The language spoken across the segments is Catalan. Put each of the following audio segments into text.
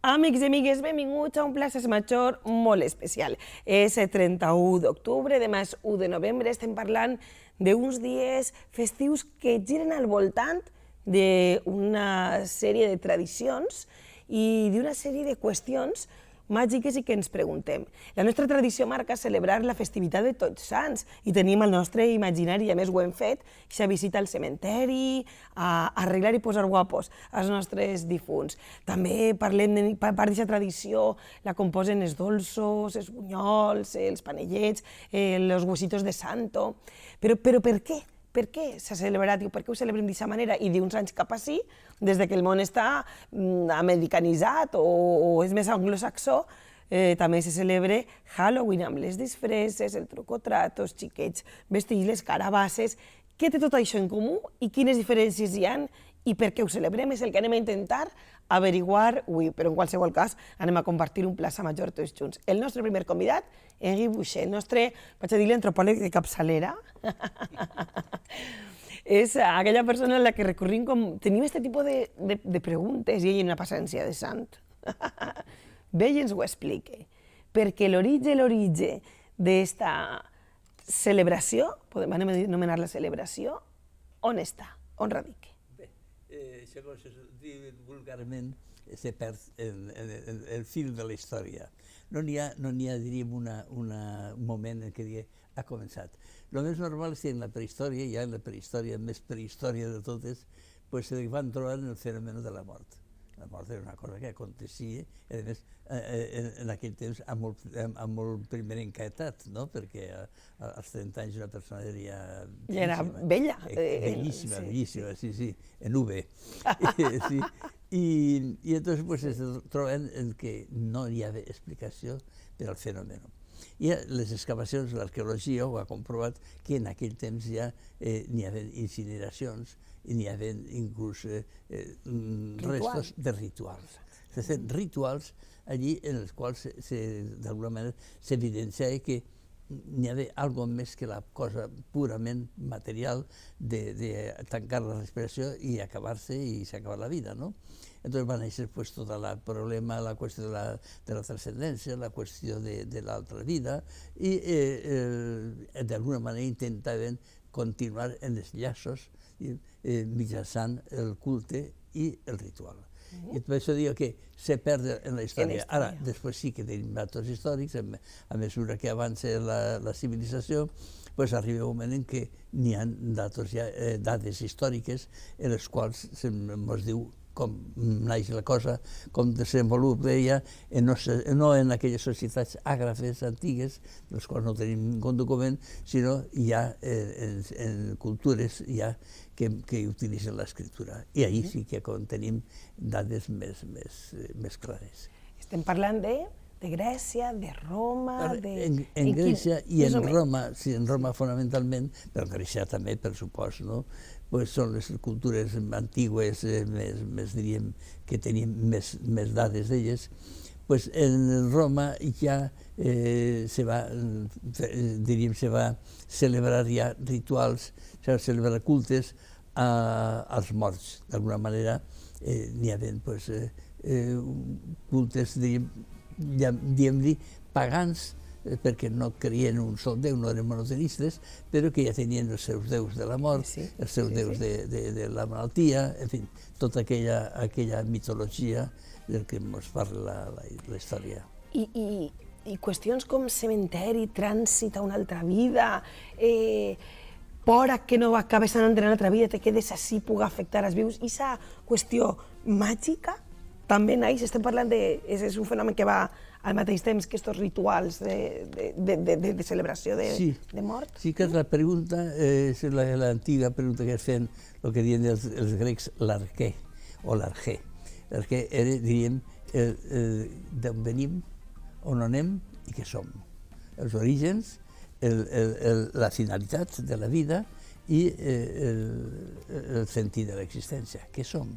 Amics i amigues, benvinguts a un Places Major molt especial. És el 31 d'octubre, demà és 1 de novembre, estem parlant d'uns dies festius que giren al voltant d'una sèrie de tradicions i d'una sèrie de qüestions màgiques i que ens preguntem. La nostra tradició marca celebrar la festivitat de Tots Sants i tenim el nostre imaginari, i a més ho hem fet, aquesta visita al cementeri, a arreglar i posar guapos als nostres difunts. També parlem de part d'aquesta tradició, la composen els dolços, els bunyols, els panellets, els huesitos de santo. Però per què? Per què s'ha celebrat i per què ho celebrem d'aquesta manera? I d'uns anys cap ací, des que el món està americanitzat o és més anglosaxó, també se celebra Halloween amb les disfresses, el truc o trato, els xiquets vestits, les carabasses. Què té tot això en comú i quines diferències hi ha i per què ho celebrem? És el que anem a intentar averiguar avui, però en qualsevol cas anem a compartir un Plaça Major tots junts. El nostre primer convidat, Henri Boucher, el nostre, vaig a dir-li, antropòleg de capçalera. És aquella persona a la que recorrim com... Tenim aquest tipus de preguntes i ell una paciència de sant. Bé, i ens ho explica. Perquè l'origen d'esta celebració, podem anomenar-la celebració, on està? On radica? Segons es diu vulgarment, se perd el fil de la història. No n'hi ha, diríem, un moment en què ha començat. El més normal és que en la prehistòria, ja en la prehistòria, més prehistòria de totes, se van trobar en el fenomen de la mort. La mort era una cosa que aconteixia, i a més, en aquell temps, a molt primerenca edat, perquè als 30 anys una persona era... Ja era vella. Bellíssima, sí, en V. I llavors es troben que no hi ha explicació per al fenomen. I les excavacions, l'arqueologia ho ha comprovat que en aquell temps ja n'hi havia incineracions i n'hi havia inclús restos de rituals. Se feien rituals allí en els quals d'alguna manera s'evidenciava que n'hi havia alguna més que la cosa purament material de tancar la respiració i acabar-se i s'acabar la vida, no? Entonces va néixer tot el problema, la qüestió de la transcendència, la qüestió de l'altra vida i d'alguna manera intentaven continuar en els llaços mitjançant el culte i el ritual. I per això diu que se perd en la història. Ara, després sí que tenim datos històrics, a mesura que avança la civilització, arriba un moment en què n'hi ha dades històriques en les quals ens diu com naix la cosa, com desenvolupa ella, no en aquelles societats àgrafes antigues, de les quals no tenim ningú document, sinó ja en cultures ja que utilitzen l'escriptura. I ahir sí que tenim dades més clares. Estem parlant de Grècia, de Roma... En Grècia i en Roma, sí, en Roma fonamentalment, però en Grècia també, per supost, no? Són les cultures antigues, diríem, que tenim més dades d'elles. En Roma ja se va celebrar ja rituals, se va celebrar cultes als morts. D'alguna manera n'hi havia cultes, diguem-li, pagans, perquè no creien en un sol déu, no eren monoteistes, però que ja tenien els seus déus de la mort, els seus déus de la malaltia, en fi, tota aquella mitologia del que ens parla la història. I qüestions com cementeri, trànsit a una altra vida, por a que no acabes anant en una altra vida, te quedes així, pugui afectar els vius, i aquesta qüestió màgica també naix, estem parlant és un fenomen que va al mateix temps que aquests rituals de celebració de mort? Sí, que la pregunta és l'antiga pregunta que es feien, el que diuen els grecs, l'arquè o l'arquè. L'arquè era, diríem, d'on venim, on anem i què som. Els orígens, la finalitat de la vida i el sentit de l'existència, què som.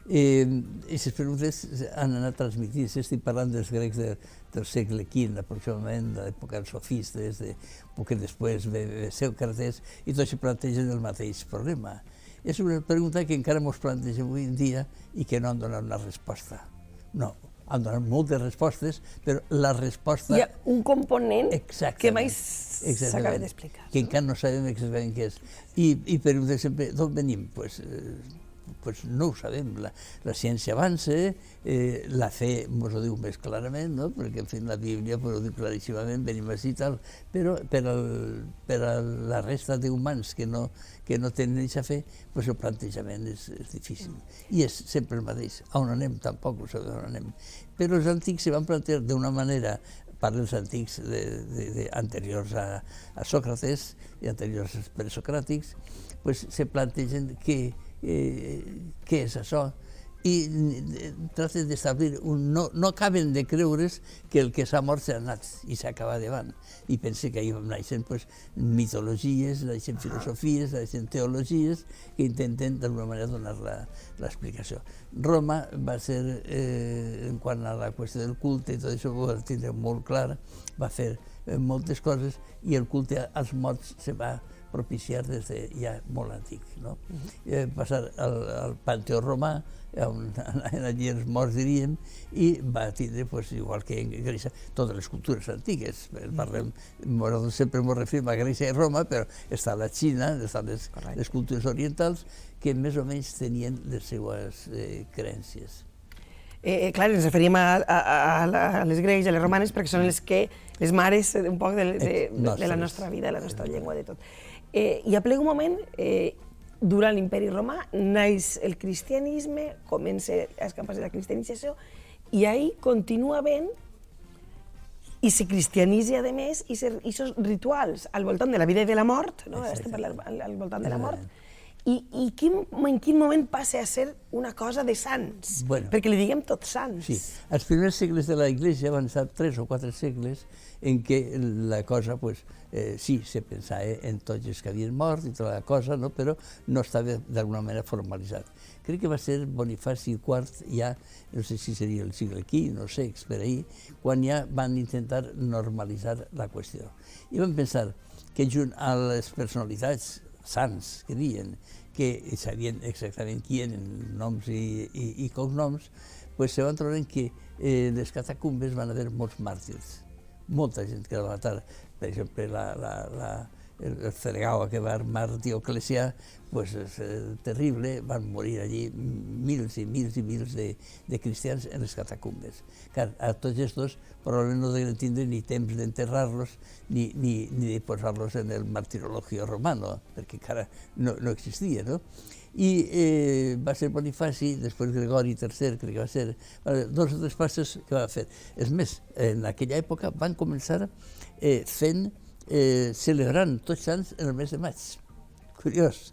I aquestes preguntes han anat transmitint-se, estic parlant dels grecs del segle V, aproximadament, de l'època dels sofistes, poc després ve Sòcrates, i tots plantegen el mateix problema. És una pregunta que encara ens plantegem avui en dia i que no han donat una resposta. No, han donat moltes respostes, però la resposta... Hi ha un component que mai exactament, s'acaba d'explicar. que encara no sabem exactament què és. I per exemple, d'on venim? Pues no ho sabem. La ciència avança, la fe ens ho diu més clarament, no? Perquè en fi, la Bíblia ho diu claríssimament, venim així i tal, però per a la resta d'humans que no tenen aquesta fe, pues el plantejament és difícil. I és sempre el mateix. A on anem? Tampoc ho sabem on anem. Però els antics se van plantejar d'una manera, per als antics anteriors a Sòcrates i anteriors als presocràtics, pues se plantegen què és això, i traten d'establir no acaben de creure's que el que s'ha mort s'ha anat i s'acaba davant, i pense que ahir naixen mitologies, naixen filosofies, naixen teologies que intenten d'alguna manera donar l'explicació. Roma va ser, en quant a la qüestió del culte i tot això ho va tindre molt clar, va fer moltes coses i el culte als morts se va propiciar des de ja molt antic. Passar al Panteó Romà, allí els morts diríem, i va tindre, igual que en Grècia, totes les cultures antigues. Sempre ens referim a Grècia i Roma, però està la Xina, estan les cultures orientals, que més o menys tenien les seues creences. Clar, ens referim a les grecs i a les romanes perquè són les mares un poc de la nostra vida, de la nostra llengua, de tot. I a ple un moment, durant l'imperi romà, naix el cristianisme, comença els campes de la cristianització, i ahir continua havent i se cristianitza, a més, aquests rituals al voltant de la vida i de la mort, estem parlant al voltant de la mort, i en quin moment passa a ser una cosa de sants? Perquè li diguem tots sants. Sí, els primers segles de la Iglesia van estar 3 o 4 segles en què la cosa, sí, se pensava en tots els que havien mort i tota la cosa, però no estava d'alguna manera formalitzat. Crec que va ser Bonifaci IV, ja, no sé si seria el segle V, no sé, per ahir, quan ja van intentar normalitzar la qüestió. I van pensar que junt a les personalitats sants que diuen, que sabien exactament qui eren, noms i cognoms, se van trobar que les catacumbes van haver molts màrtirs, molta gent que va matar. Per exemple, el Ceregao que va armar Dioclecià, és terrible, van morir allí mils i mils i mils de cristians en les catacumbes. Clar, a tots aquests probablement no deuen tindre ni temps d'enterrar-los ni de posar-los en el martirologio romano, perquè encara no existia, no? I va ser Bonifaci, després Gregori III, crec que va ser, 2 o 3 passes que va fer. És més, en aquella època van començar celebrant Tots Sants en el mes de maig. Curiós.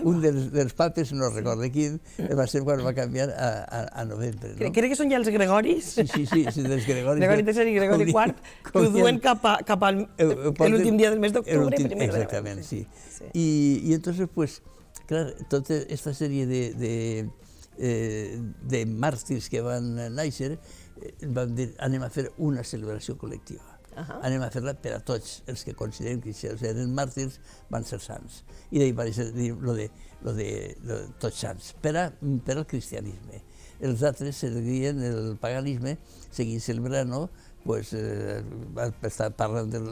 Un dels papes, no recordo quin, va ser quan va canviar a novembre. Crec que són ja els Gregoris. Sí, dels Gregoris. Gregori III i Gregori IV, que ho duen cap a l'últim dia del mes d'octubre. Exactament, sí. I entonces, clar, tota aquesta sèrie de màrtirs que van néixer, van dir, anem a fer una celebració col·lectiva. Anem a fer-la per a tots els que consideren que si els eren màrtirs van ser sants. I d'ahir va ser lo de tots sants, per al cristianisme. Els altres seguien el paganisme, seguien celebrant, parlant del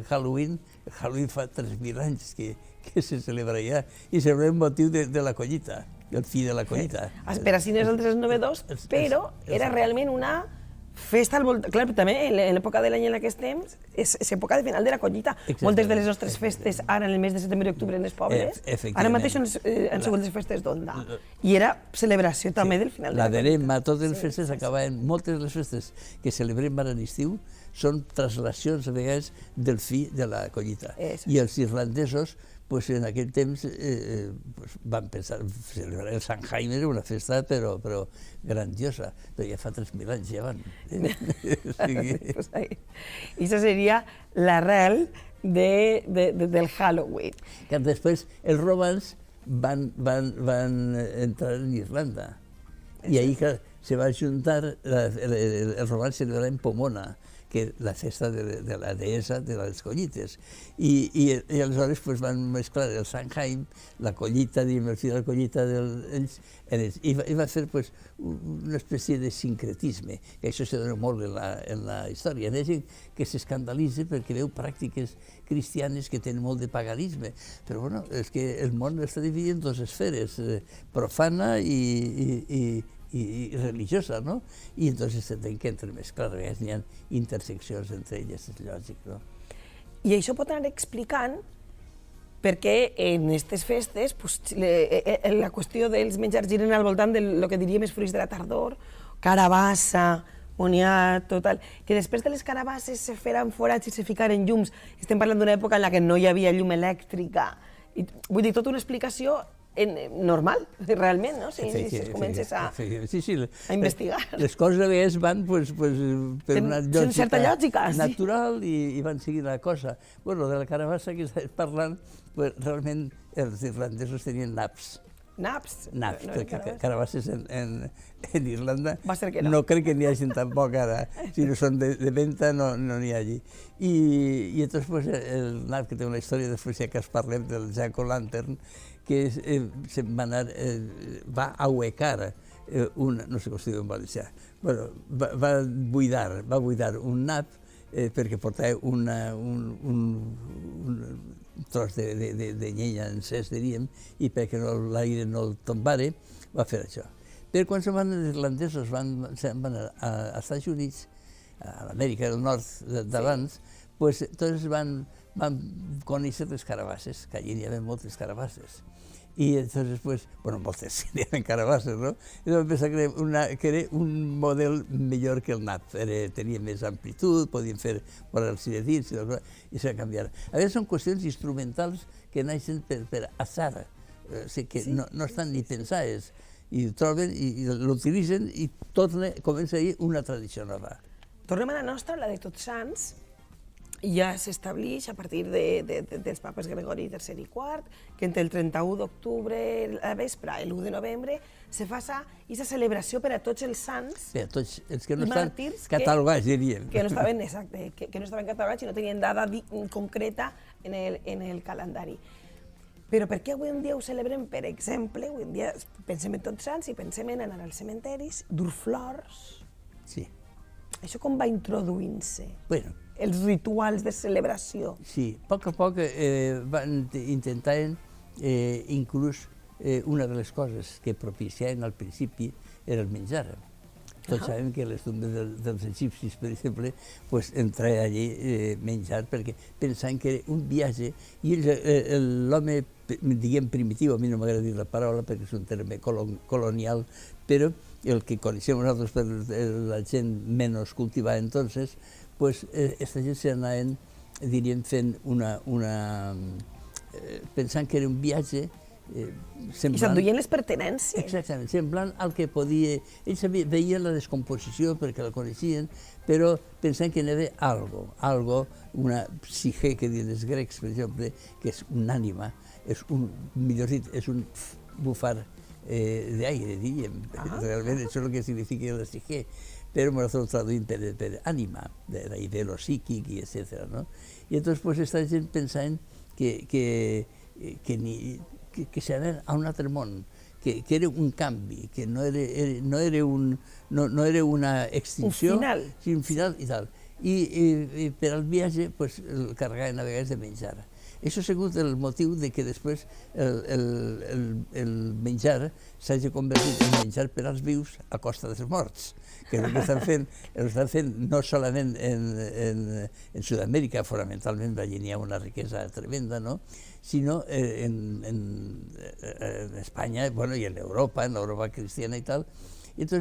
Halloween. El Halloween fa 3.000 anys que se celebra ja, i celebra el motiu de la collita, el fi de la collita. Per a si nosaltres és novedós, però era realment una festa al voltant. Clar, també en l'època de l'any en què estem, és època de final de la collita. Moltes de les nostres festes, ara en el mes de setembre i octubre en els pobles, ara mateix han sigut les festes d'Onda. I era celebració també del final de la collita. L'Aderema, totes les festes acabaven, moltes de les festes que celebrem ara a l'estiu són translacions a vegades del fi de la collita. I els irlandesos, en aquell temps van pensar, celebrar el Samhain era una festa però grandiosa, però ja fa 3.000 anys ja van. I això seria l'arrel del Halloween. Després els romans van entrar en Irlanda i ahir se va juntar, els romans celebraven Pomona, que la festa de la deessa de les collites. I aleshores pues, van mesclar el Samhain, la collita, diguem, el fill de la collita d'ells, i va fer pues, una espècie de sincretisme, que això se dona molt en la història. Hi ha gent que s'escandalitza perquè veu pràctiques cristianes que tenen molt de paganisme, però bueno, és que el món està dividit en dues esferes, profana i religiosa, no? I entonces se tenen que entremesclar, a vegades n'hi ha interseccions entre elles, és lògic, no? I això pot anar explicant perquè en aquestes festes la qüestió dels menjars giren al voltant del que diríem els fruits de la tardor, carabassa, moniat, total, que després de les carabasses se feran forats i se ficaren llums. Estem parlant d'una època en la que no hi havia llum elèctrica. Vull dir, tota una explicació normal, realment, no? Si comences a investigar. Les coses a vegades van per una lògica natural i van seguir la cosa. Bueno, de la carabassa que estàs parlant, realment els irlandesos tenien naps. Naps? Naps, perquè carabasses en Irlanda no crec que n'hi hagi tampoc ara. Si no són de venda, no n'hi hagi. I després el nap, que té una història, després ja que es parlem del Jack-o'-lantern, que va ahuecar no sé com es diu en valencià, va buidar un nap perquè portava un tros de llenya encès, diríem, i perquè l'aire no el tombara, va fer això. Però quan se'n van els irlandesos, se'n van als Estats Units, a l'Amèrica del Nord d'abans, doncs van conèixer les carabasses, que allí n'hi havia moltes carabasses. I entonces, bueno, moltes, n'hi havia carabasses, no? I vam pensar que era un model millor que el nap, tenia més amplitud, podien fer els ciretins i s'ha canviat. A vegades són qüestions instrumentals que naixen per azar, o sigui que no estan ni pensades, i ho troben i l'utilitzen i comença a dir una tradició nova. Tornem a la nostra, la de Tots Sants. Ja s'estableix a partir dels papes Gregori III i IV que entre el 31 d'octubre a la vespre i l'1 de novembre se faça aquesta celebració per a tots els sants i tots els que no estan catalogats, diríem. Que no estaven, exacte, que no estaven catalogats i no tenien data concreta en el calendari. Però per què avui en dia ho celebrem? Per exemple, avui en dia pensem en Tots Sants i pensem en anar als cementeris, dur flors. Sí. Això com va introduint-se? Bueno, els rituals de celebració. Sí, a poc van intentar inclús una de les coses que propiciaven al principi era el menjar. Tots sabem que a les tombes dels egipcis, per exemple, entrava allí menjar perquè pensaven que era un viatge i l'home, diguem, primitiu, a mi no m'agrada dir la paraula perquè és un terme colonial, però el que coneixem nosaltres per la gent menys cultivada entonces, aquesta gent s'anaven, diríem, fent pensant que era un viatge semblant... I s'enduien les pertenències. Exactament, semblant al que podia... Ells veien la descomposició perquè la coneixien, però pensant que n'hi havia algo, una psique, que diuen els grecs, per exemple, que és una ànima, millor dit, és un bufar d'aire, diríem. Realment això és el que significa la psique. Però nosaltres ho traduïm per ànima, de lo psíquic, etc. I llavors aquesta gent pensaven que s'anaven a un altre món, que era un canvi, que no era una extinció, sinó un final i tal. I per al viatge el carregaven a vegades de menjar. Això ha sigut el motiu de que després el menjar s'hagi convertit en menjar per als vius a costa dels morts, que és el que estan fent no solament en Sud-amèrica, fonamentalment, allà n'hi ha una riquesa tremenda, sinó en Espanya i en Europa, en l'Europa cristiana i tal.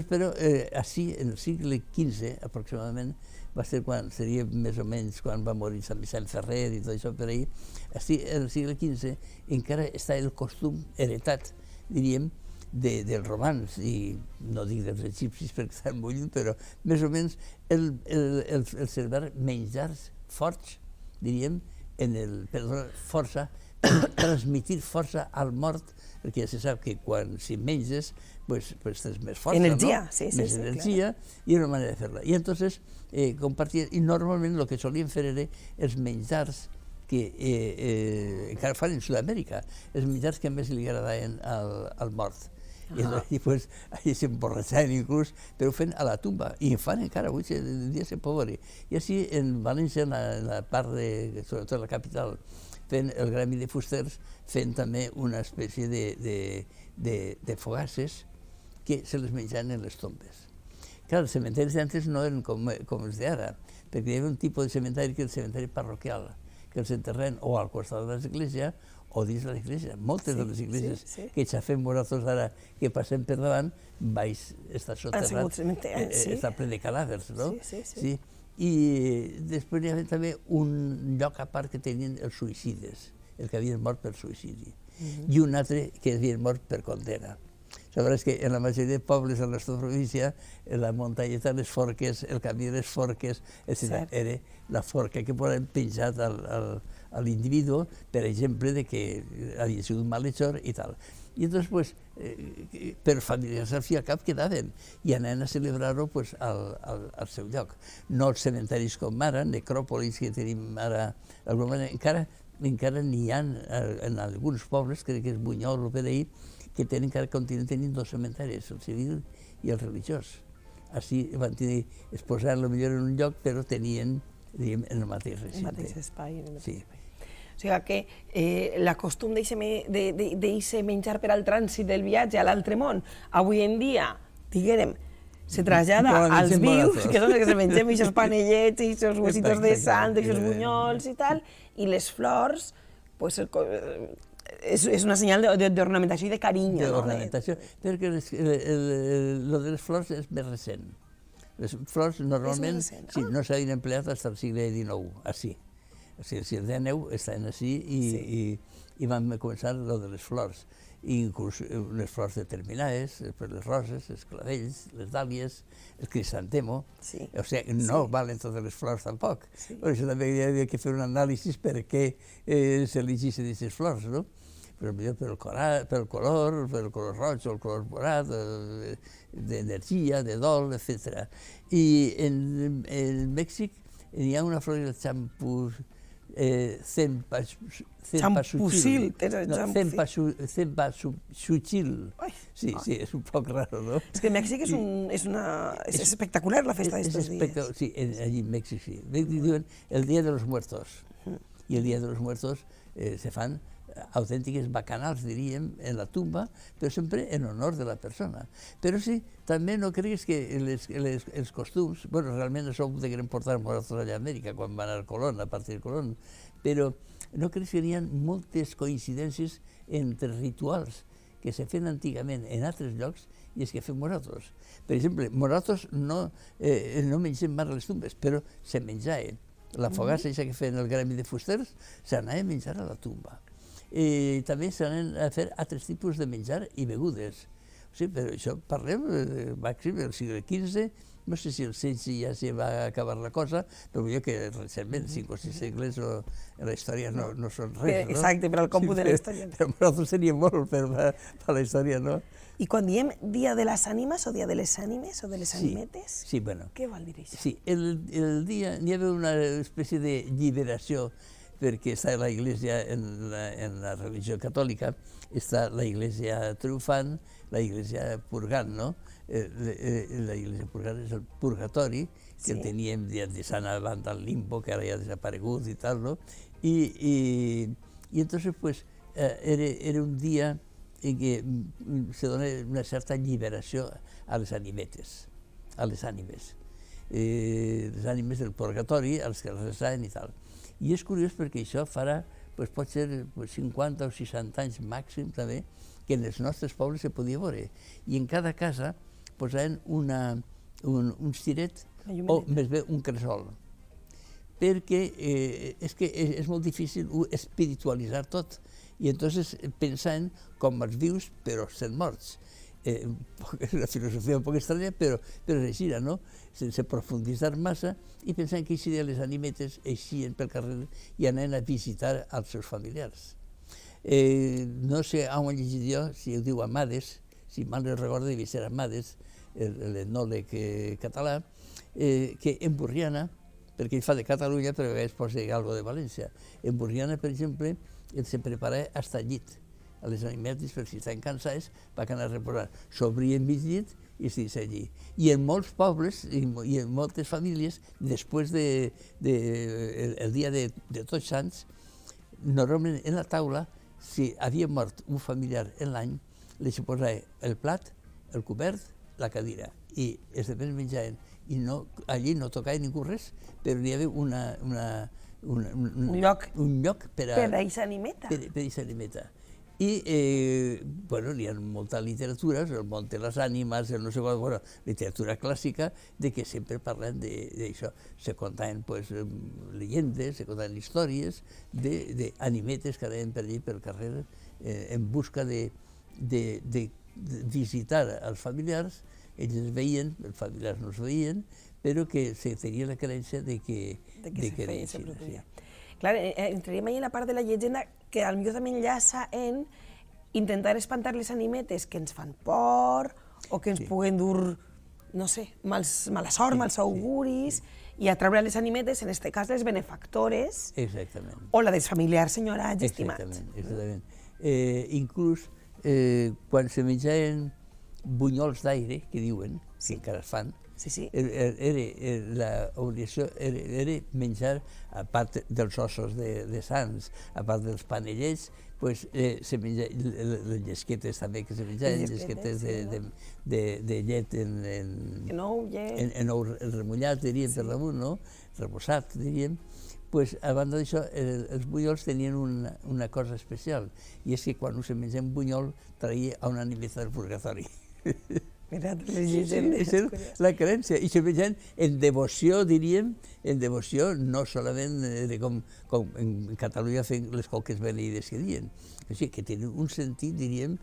Però així, en el segle XV, aproximadament, va ser quan, seria més o menys quan va morir Sant Vicent Ferrer i tot això per ahir, en el segle XV encara està el costum heretat, diríem, dels romans, i no dic dels egipcis perquè estan molt lluny, però més o menys el celebrar menjars forts, diríem, força, transmitir força al mort, perquè ja se sap que quan si menges pues tens més força, Energia, ¿no? sí, Més energia, i era una manera de fer-la. I entonces compartia, i normalment el que solien fer era els menjars que encara fan en Sud-amèrica, els menjars que més li agradaven al mort. I pues, allí s'emborratxaven inclús, però ho feien a la tumba, i ho fan encara avui, en dia se pot veure. I així en València, en la part sobretot la capital, fent el gremi de fusters, fent també una espècie de fogasses que se les menjaven en les tombes. Clar, els cementaris d'antes no eren com els d'ara, perquè hi havia un tipus de cementari que era el cementari parroquial, que els enterren o al costat de l'església o dins de l'església. Moltes de les esglésies que xafem nosaltres ara que passem per davant, baix està soterrat, està ple de cadàvers, no? Sí. I després hi havia també un lloc a part que tenien els suïcides, els que havien mort per suïcidi, i un altre que havien mort per condena. Sabràs que en la majoria de pobles de la nostra província, la muntanyeta, les forques, el camí de les forques, etc., era la forca que poden penjat a l'individu, per exemple, de que havia sigut malhechor i tal. I entonces, pues, per familiars al fi al cap quedaven i anaven a celebrar-ho pues, al seu lloc. No els cementaris com ara, necròpolis que tenim ara, encara n'hi ha en alguns pobles, crec que és Bunyol o per ahí, que continuen tenint dos cementaris, el civil i el religiós. Així van tenir, es posaven potser en un lloc, però tenien, diguem, en el mateix recinte. En el mateix espai. Sí. O sigui que l'acostum d'eixe menjar per al trànsit del viatge a l'altre món, avui en dia, diguem, se trasllada als vius, que són els que se mengem aquests panellets, aquests huesitos de sant, aquests bunyols i tal, i les flors, pues, és una senyal d'ornamentació i de carinyo. D'ornamentació, perquè lo de les flors és més recent. Les flors normalment no s'havien empleat fins al segle XIX, així. O sigui, el segle XIX estaven així i van començar lo de les flors. Inclús les flors determinades, les roses, els clavells, les dàlies, el crisantemo. O sigui, no valen totes les flors tampoc. Per això també hi havia que fer un anàlisi per què s'elegissin aquestes flors, no? Pel color roig o el color morat, d'energia, de dol, etc. I en Mèxic hi ha una flor, el Champúsil. Cempasúchil. Sí, és un poc raro, no? És que Mèxic és espectacular la festa d'estos dies. Sí, allí en Mèxic sí. Diuen el Día de los Muertos. I el Día de los Muertos se fan autèntiques bacanals, diríem, en la tumba, però sempre en honor de la persona. Però sí, també no creguis que els costums, bueno, realment això ho deguem portar nosaltres allà a Amèrica, quan van a Colón, a partir de Colón, però no creguis que hi ha moltes coincidències entre rituals que se feien antigament en altres llocs i els que fem nosaltres. Per exemple, nosaltres no mengem mai a les tumbes, però se menjaven. La fogassa que feien el gremi de fusters s'anava a menjar a la tumba. També s'han a fer altres tipus de menjar i begudes. Sí, però això parlem màxim del segle XV, no sé si el XVI ja s'hi va acabar la cosa, però jo que recentment, 5 o 6 segles en la història no són res, no? Exacte, per al còmput de la història. Però nosaltres teníem molt per la història, no? I quan diem Dia de les Ànimes o Dia de les Ànimes o de les Animetes, què vol dir això? Sí, el dia hi havia una espècie de lliberació perquè està la Iglesia, en la religió catòlica, està la Iglesia triomfant, la Iglesia purgant, no? La Iglesia purgant és el purgatori, que teníem de Sant Avant al limbo, que ara ja ha desaparegut i tal, no? I entonces, pues, era un dia en què se dona una certa lliberació a les animetes, a les ànimes. Les ànimes del purgatori, als que resaven i tal. I és curiós perquè això farà, pot ser 50 o 60 anys màxim també, que en els nostres pobles se podia veure. I en cada casa posaven un ciret o més bé un cresol. Perquè és que és molt difícil espiritualitzar tot. I entonces pensaven com els vius però sent morts. Una filosofia un poc estranya, però és així, no? Sense profunditzar massa, i pensant que així les animetes eixien pel carrer i anaven a visitar els seus familiars. No sé on ho he llegit jo, si ho diu Amades, si mal no recordo, devia ser Amades, l'etnòleg català, que en Borriana, perquè ell fa de Catalunya però a vegades posa algo de València, en Borriana, per exemple, ell se prepara hasta el llit, a les animetes, per si estan cansats, va anar a reposar. S'obria en mig llit i es deixa allí. I en molts pobles i en moltes famílies, després del dia de Tots Sants, normalment en la taula, si havia mort un familiar en l'any, li se posava el plat, el cobert, la cadira, i els altres menjaven. I allí no tocava ningú res, però hi havia un lloc per a aquesta animeta. Per aquesta animeta. I, bueno, hi ha molta literatura, el món de les ànimes, el no sé qual, bueno, literatura clàssica, de que sempre parlen d'això. Se contaven, pues, llegendes, se contaven històries d'animetes que anaven per allí pel carrer en busca de visitar els familiars. Ells es veien, els familiars no es veien, però que se tenia la creença de que era així. Clar, entraríem ahí en la part de la llegenda que potser també enllaça en intentar espantar les animetes que ens fan por o que ens puguen dur, no sé, mala sort, mals auguris, i atraure les animetes, en aquest cas les benefactores, o la dels familiars senyorats estimats. Exactament. Inclús quan se menjaven bunyols d'aire, que diuen, que encara es fan, l'obligació era menjar, a part dels ossos de sants, a part dels panellets, se menjaven les llesquetes també que se menjaven, llesquetes de llet en ou remullat, diríem, per damunt, no? Reposat, diríem. A banda d'això, els bunyols tenien una cosa especial, i és que quan se menjava un bunyol traia a una animeta del purgatori. Mira, les llegendes. És la creença. I se menjaven en devoció, diríem, en devoció, no solament com en Catalunya feien les coques beneïdes que diuen, que tenen un sentit, diríem,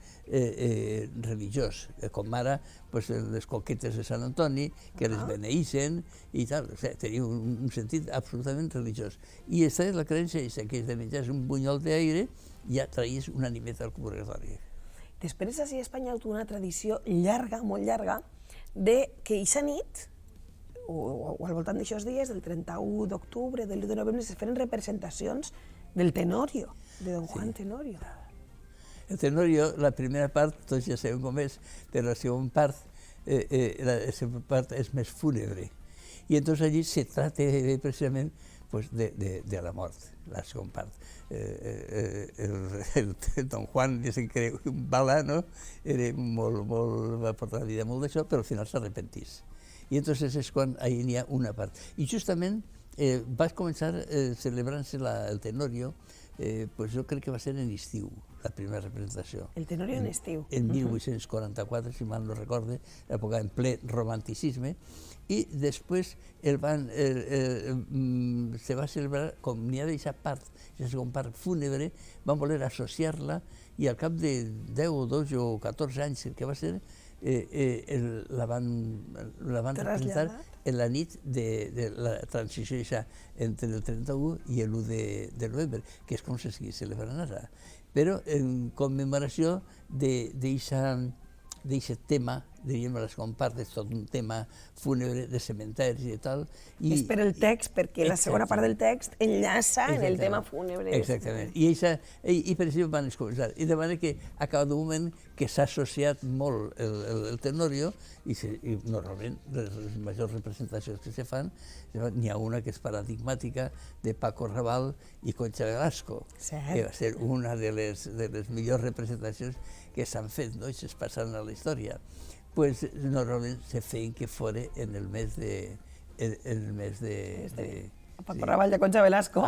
religiós, com ara les coquetes de Sant Antoni, que les beneïssen i tal. Tenia un sentit absolutament religiós. I aquesta és la creença, que de menjar un bunyol d'aire ja traies una animeta al purgatori. Després, així a Espanya hi ha una tradició llarga, molt llarga, de que aquesta nit, o al voltant d'aixòs dies, del 31 d'octubre, del 1 de novembre, se fan representacions del Tenorio, de Don Juan Tenorio. El Tenorio, la primera part, tots ja sabem com és, però la segona part és més fúnebre. I entonces allí se trata precisament de la mort, la segona part. El Don Juan, dicen que era un bala, no? Va portar la vida molt d'això, però al final s'arrepentís. I entonces és quan n'hi ha una part. I justament va començar celebrant-se el Tenorio, jo crec que va ser en estiu, la primera representació. El Tenorio en estiu. En 1844, si mal no recorde, època en ple romanticisme, i després se va celebrar, com n'hi ha d'aquesta part, aquesta segona part fúnebre, van voler associar-la i al cap de 10 o 12 o 14 anys que va ser, la van representar en la nit de la transició entre el 31 i l'1 de novembre, que és com se segueix celebrant ara. Però en commemoració d'aquest tema, diríem, a les compartes, tot un tema fúnebre de cementeris i tal. És per el text, perquè la segona part del text enllaça en el tema fúnebre. Exactament. I per això van començar. I de manera que a cada moment que s'ha associat molt el Tenorio, i normalment les majors representacions que se fan, n'hi ha una que és paradigmàtica de Paco Raval i Concha Velasco, que va ser una de les millors representacions que s'han fet, no? I es passaran a la història. Normalment se feien que fora en el mes de... Paco Raval de Concha Velasco,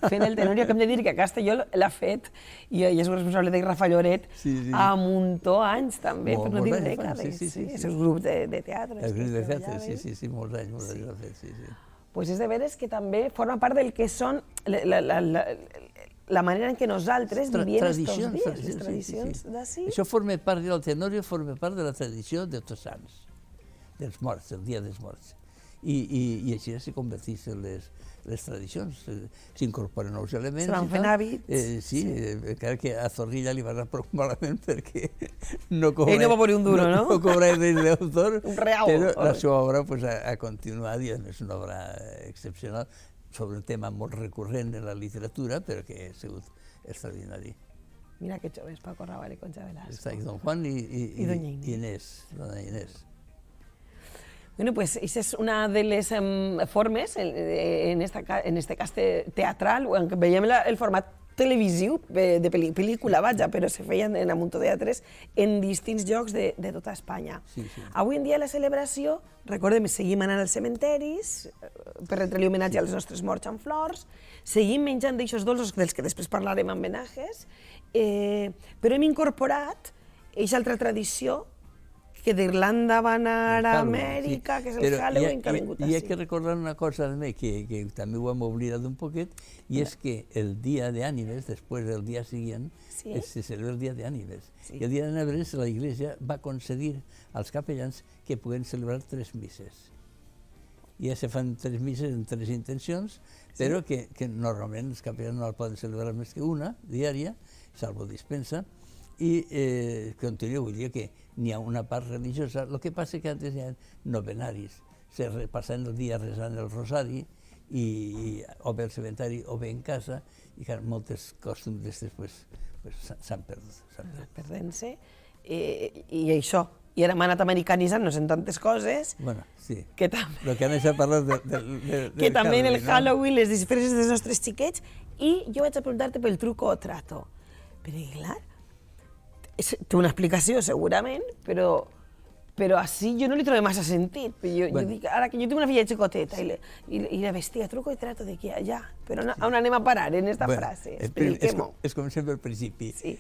fent el Tenorio, que hem de dir que a Castelló l'ha fet, i és un responsable de Rafa Lloret, a muntó anys també, per no dir dècades. És el grup de teatre. El grup de teatre, sí, molts anys l'ha fet, sí. Doncs és de veres que també forma part del que són la manera en què nosaltres vivim aquests dies, les tradicions d'ací. Això forma part del Tenorio, forma part de la tradició de Tots Sants, dels morts, del dia dels morts. i així se converteixen les tradicions, s'incorporen nous elements. Se van fent hàbits. Sí, encara que a Zorrilla li va anar prou malament perquè no Ell no va morir un duro, no? No cobrava drets d'autor, Un real. però la seva obra ha continuat i és una obra excepcional sobre un tema molt recurrent en la literatura, però que ha sigut extraordinari. Mira que joves, Paco Rabanne y Concha Velasco. Està aquí Don Juan i Doña Inés. Dona Inés. Bueno, pues esa es una de les formes, en este cas teatral, aunque veiem el format televisiu de pel·lícula, vaja, però se feien en un munt de teatres en distints llocs de tota Espanya. Sí, sí. Avui en dia la celebració, recordem, seguim anant als cementeris per retre-li homenatge als nostres morts amb flors, seguim menjant d'aixòs dolços dels que després parlarem amb homenatges, però hem incorporat aquesta altra tradició que d'Irlanda va anar a Amèrica, que és el Halloween, que ha vingut I hay així. que recordar una cosa també, que també ho hem oblidat un poquet, i és que el dia de Ánives, després del dia següent, Sí. se celebra el dia de Ánives. Sí. I el dia de Ánives la Iglesia va concedir als capellans que puguen celebrar 3 misses. I ja se fan 3 misses en 3 intencions, però que normalment els capellans no el poden celebrar més que una diària, salvo dispensa, i continua, vull dir que n'hi ha una part religiosa. El que passa que antes hi ha novenaris, se passen el dia resant el rosari, o bé al cementeri o bé en casa, i que moltes costums després s'han perdut. Perdent-se, i això. I ara hem anat americanitzant-nos en tantes coses Bueno, sí. que també... El que han deixat parlar que també en el no? Halloween, les disfresses dels nostres xiquets, i jo vaig a preguntar-te pel truco o trato. Però, clar, té una explicació segurament, però així jo no li trobo massa sentit. Jo dic, ara que jo tinc una filla xicoteta i la vestia truco i trato de que allà, però on anem a parar en esta frase? Expliquem-ho. És com sempre al principi. Sí.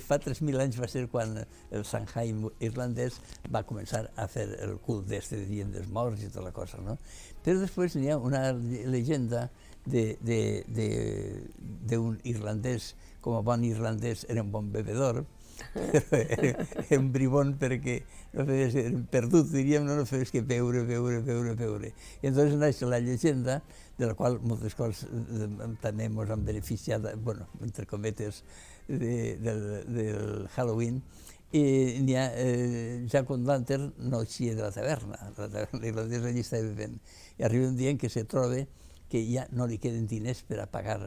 Fa 3.000 anys va ser quan el Samhain irlandès va començar a fer el cult d'este de Dia dels Morts i tota la cosa, no? Però després hi ha una llegenda d'un irlandès, com a bon irlandès era un bon bebedor, però era un bribón perquè no feies, era perdut, diríem, no feies que beure. I entonces naix la llegenda, de la qual moltes coses també ens han beneficiat, bueno, entre cometes, del Halloween, i n'hi ha, Jack O'Lantern no eixia de la taverna irlandesa, allí estava bevent, i arriba un dia en què se troba que ja no li queden diners per a pagar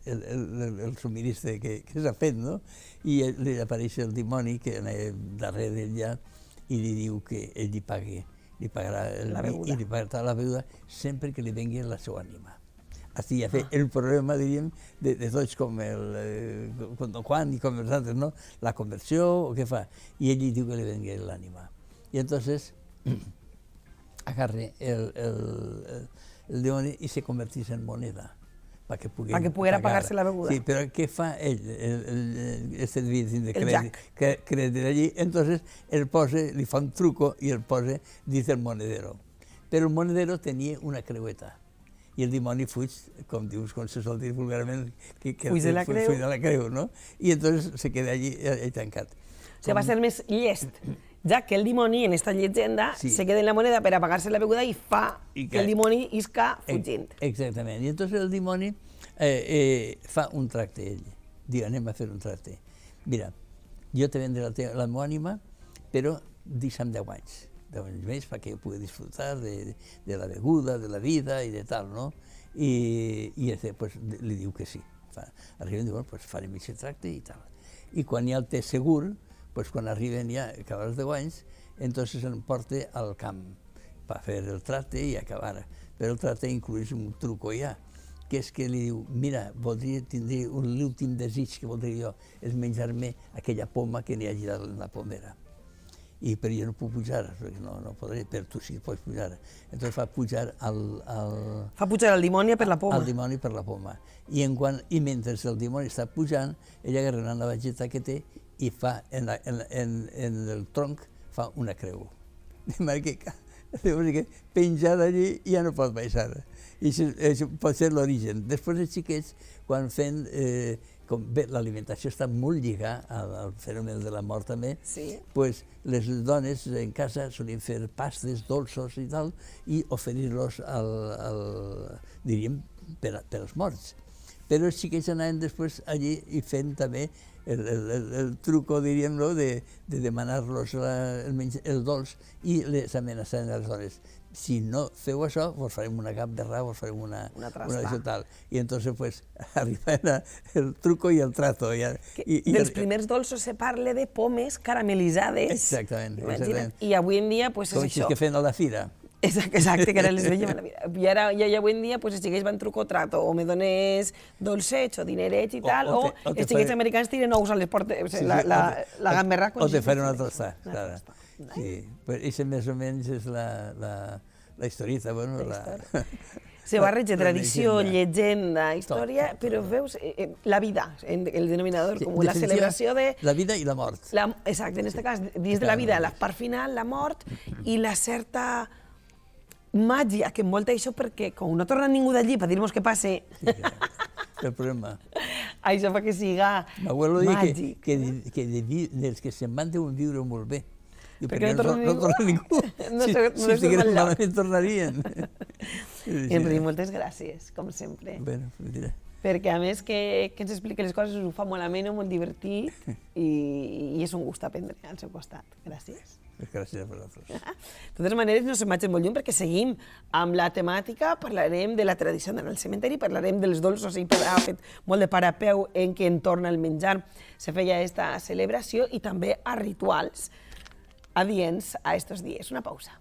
el subministre que s'ha fet, no? I li apareix el dimoni que anava darrere d'ell ja i li diu que ell li pagarà el vi i li pagarà la beguda sempre que li vengui la seva ànima. Així ja fer el problema, diríem, de tots com Don Juan i com els altres, no? La conversió, o què fa? I ell li diu que li vengui l'ànima. I entonces agarra el demoni i se converteix en moneda perquè puguera pagar-se la beguda. Sí, però què fa ell, este víctim de crèdit allí? Entonces li fa un truco i el posa dins el monedero. Però el monedero tenia una creueta i el dimoni fuig, com dius, com se sol dir vulgarment, fuig de la creu, no? I entonces se queda allí tancat. O sigui, va ser més llest, ja que el dimoni, en esta llegenda, se queda en la moneda per a pagar-se la beguda i fa que el dimoni isca fugint. Exactament. I entonces el dimoni fa un tracte, ell. Diu, anem a fer un tracte. Mira, jo te vendré la meva ànima, però deixa'm 10 anys. 10 anys més perquè pugui disfrutar de la beguda, de la vida i de tal, no? I li diu que sí. Arriben i diuen, farem aquest tracte i tal. I quan ja el té segur, quan arriben ja a acabar els 10 anys, entonces el porta al camp per fer el tracte i acabar. Però el tracte inclueix un truco ja, que és que li diu, mira, tindré l'últim desig que voldria jo, és menjar-me aquella poma que n'hi hagi en la pomera. Però jo no puc pujar, perquè no podré, però tu sí pots pujar. Entonces fa pujar Fa pujar el dimoni per la poma. El dimoni per la poma. I mentre el dimoni està pujant, ella agarra una navajeta que té i fa, en el tronc, fa una creu. De manera que O sigui, penjar allí i ja no pot baixar. I això pot ser l'origen. Després els xiquets, quan fem... Com bé, l'alimentació està molt lligada al fenomen de la mort també, pues, les dones en casa solien fer pastes, dolços i tal, i oferir-los diríem, per als morts. Però els xiquets anaven després allí i fent també el truco, diríem, de demanar-los el dolç i les amenaçaven a les dones. Si no feu això, vos farem una gamberra, vos farem una això tal. I entonces, pues, arriba el truco i el trato. Dels primers dolços se parla de pomes caramelitzades. Exactament. I avui en dia, pues, és això. Com si que feien a la fira. Exacte, que ara les veiem a la vida. I ara, ja avui en dia, pues, els xiquets van truco trato, o me dones dolcets o dinerets i tal, o els xiquets americans tiren ous a les portes, la gamberra... O te fan una tosta, clar. Sí, això més o menys és la historieta, bueno, se barreja tradició, llegenda, història, però veus la vida, el denominador comú, la celebració de... La vida i la mort. Exacte, en aquest cas, dins de la vida, la part final, la mort, i la certa màgia que envolta això, perquè com no torna ningú d'allí per dir-nos què passa... El problema. Això fa que siga màgic. M'abuelo deia que dels que se'n van deuen viure molt bé. Perquè no torna ningú. Si estiguessin malament, tornarien. Enric, moltes gràcies, com sempre. Bueno, perquè a més que ens explica les coses ho fa molt ameno, molt divertit i és un gust aprendre al seu costat. Gràcies. Gràcies a vosaltres. De totes maneres, no se'n vagin molt lluny perquè seguim amb la temàtica, parlarem de la tradició d'anar al cementeri, parlarem dels dolços, i ha fet molt de parapeu en què entorn al menjar se feia aquesta celebració i també a rituals adients a estos dies. Una pausa.